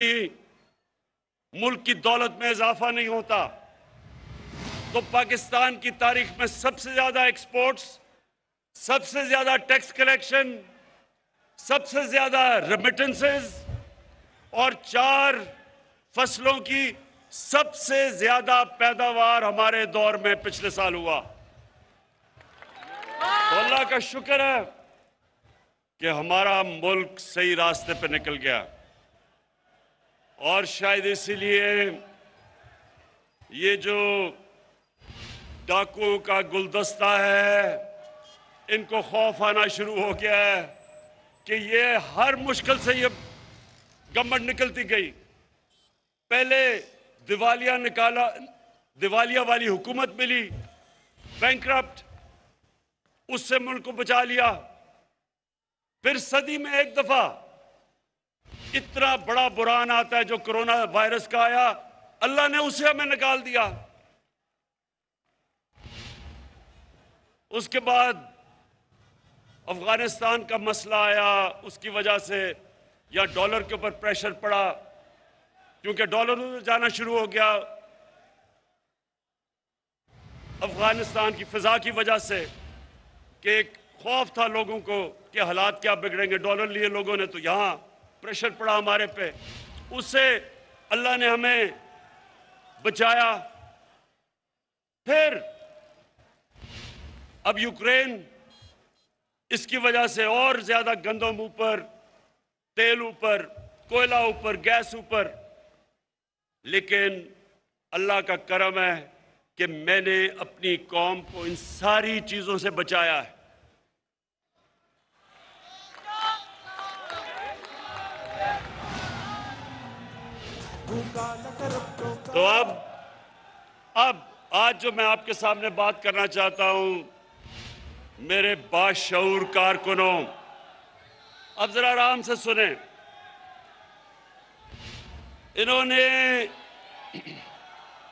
मुल्क की दौलत में इजाफा नहीं होता, तो पाकिस्तान की तारीख में सबसे ज्यादा एक्सपोर्ट्स, सबसे ज्यादा टैक्स कलेक्शन, सबसे ज्यादा रेमिटेंसेस और 4 फसलों की सबसे ज्यादा पैदावार हमारे दौर में पिछले साल हुआ। तो अल्लाह का शुक्र है कि हमारा मुल्क सही रास्ते पर निकल गया, और शायद इसीलिए ये जो डाकुओं का गुलदस्ता है, इनको खौफ आना शुरू हो गया है कि ये हर मुश्किल से ये गवर्नमेंट निकलती गई। पहले दिवालिया वाली हुकूमत मिली, बैंकरप्ट, उससे मुल्क को बचा लिया। फिर सदी में एक दफा इतना बड़ा बुरान आता है जो कोरोना वायरस का आया, अल्लाह ने उसे हमें निकाल दिया। उसके बाद अफगानिस्तान का मसला आया, उसकी वजह से या डॉलर के ऊपर प्रेशर पड़ा, क्योंकि डॉलर उधर जाना शुरू हो गया अफगानिस्तान की फिजा की वजह से, कि एक खौफ था लोगों को कि हालात क्या बिगड़ेंगे। डॉलर लिए लोगों ने, तो यहां प्रेशर पड़ा हमारे पे, उससे अल्लाह ने हमें बचाया। फिर अब यूक्रेन, इसकी वजह से और ज्यादा गंदम ऊपर, तेल ऊपर, कोयला ऊपर, गैस ऊपर। लेकिन अल्लाह का करम है कि मैंने अपनी कौम को इन सारी चीजों से बचाया है। तो अब आज जो मैं आपके सामने बात करना चाहता हूं, मेरे बाशऊर कारकुनों, अब जरा आराम से सुने। इन्होंने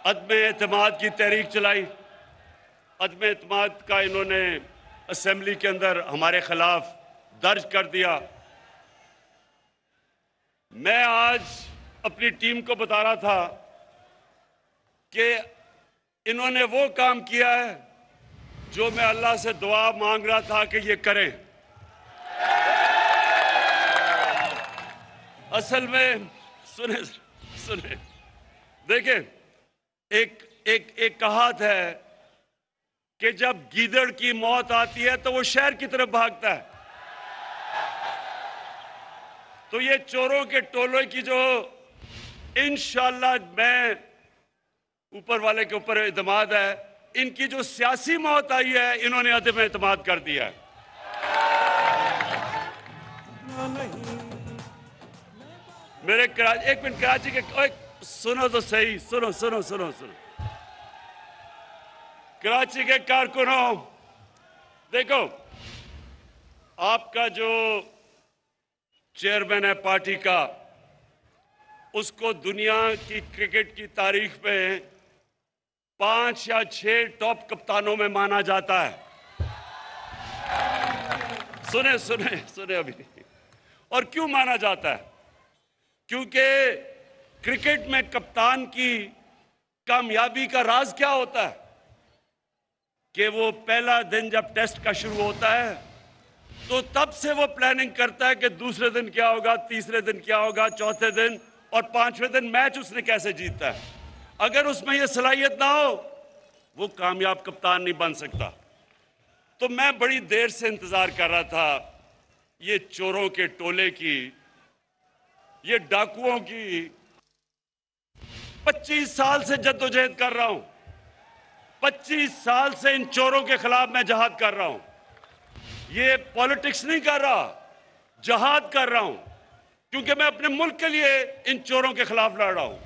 अदम एतमाद की तहरीक चलाई। अदम एतमाद का इन्होंने असेंबली के अंदर हमारे खिलाफ दर्ज कर दिया। मैं आज अपनी टीम को बता रहा था कि इन्होंने वो काम किया है जो मैं अल्लाह से दुआ मांग रहा था कि ये करें। असल में सुने देखें, एक कहावत है कि जब गीदड़ की मौत आती है तो वो शहर की तरफ भागता है। तो ये चोरों के टोले की जो, इंशाअल्लाह मैं ऊपर वाले के ऊपर एतमाद है, इनकी जो सियासी मौत आई है, इन्होंने अदम एतमाद कर दिया है। मेरे एक मिनट, कराची के सुनो तो सही, सुनो। कराची के कारकुनों, देखो, आपका जो चेयरमैन है पार्टी का, उसको दुनिया की क्रिकेट की तारीख में 5 या 6 टॉप कप्तानों में माना जाता है। सुने अभी। और क्यों माना जाता है? क्योंकि क्रिकेट में कप्तान की कामयाबी का राज क्या होता है कि वो पहला दिन जब टेस्ट का शुरू होता है तो तब से वो प्लानिंग करता है कि दूसरे दिन क्या होगा, तीसरे दिन क्या होगा, चौथे दिन और 5वें दिन मैच उसने कैसे जीता है। अगर उसमें ये सलाहियत ना हो, वो कामयाब कप्तान नहीं बन सकता। तो मैं बड़ी देर से इंतजार कर रहा था ये चोरों के टोले की, ये डाकुओं की। 25 साल से जद्दोजहद कर रहा हूं, 25 साल से इन चोरों के खिलाफ मैं जहाद कर रहा हूं। ये पॉलिटिक्स नहीं कर रहा, जहाद कर रहा हूं, क्योंकि मैं अपने मुल्क के लिए इन चोरों के खिलाफ लड़ रहा हूं।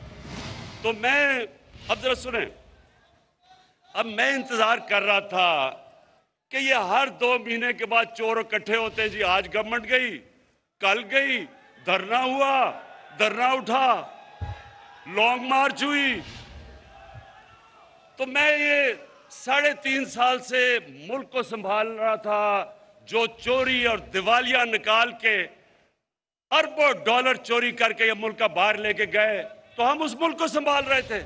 तो मैं, अब जरा सुने, अब मैं इंतजार कर रहा था कि ये हर 2 महीने के बाद चोर इकट्ठे होते हैं। जी आज गवर्नमेंट गई, कल गई, धरना हुआ, धरना उठा, लॉन्ग मार्च हुई। तो मैं ये 3.5 साल से मुल्क को संभाल रहा था, जो चोरी और दिवालिया निकाल के अरबों डॉलर चोरी करके ये मुल्क का बाहर लेके गए तो हम उस मुल्क को संभाल रहे थे,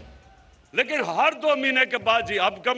लेकिन हर 2 महीने के बाद जी अब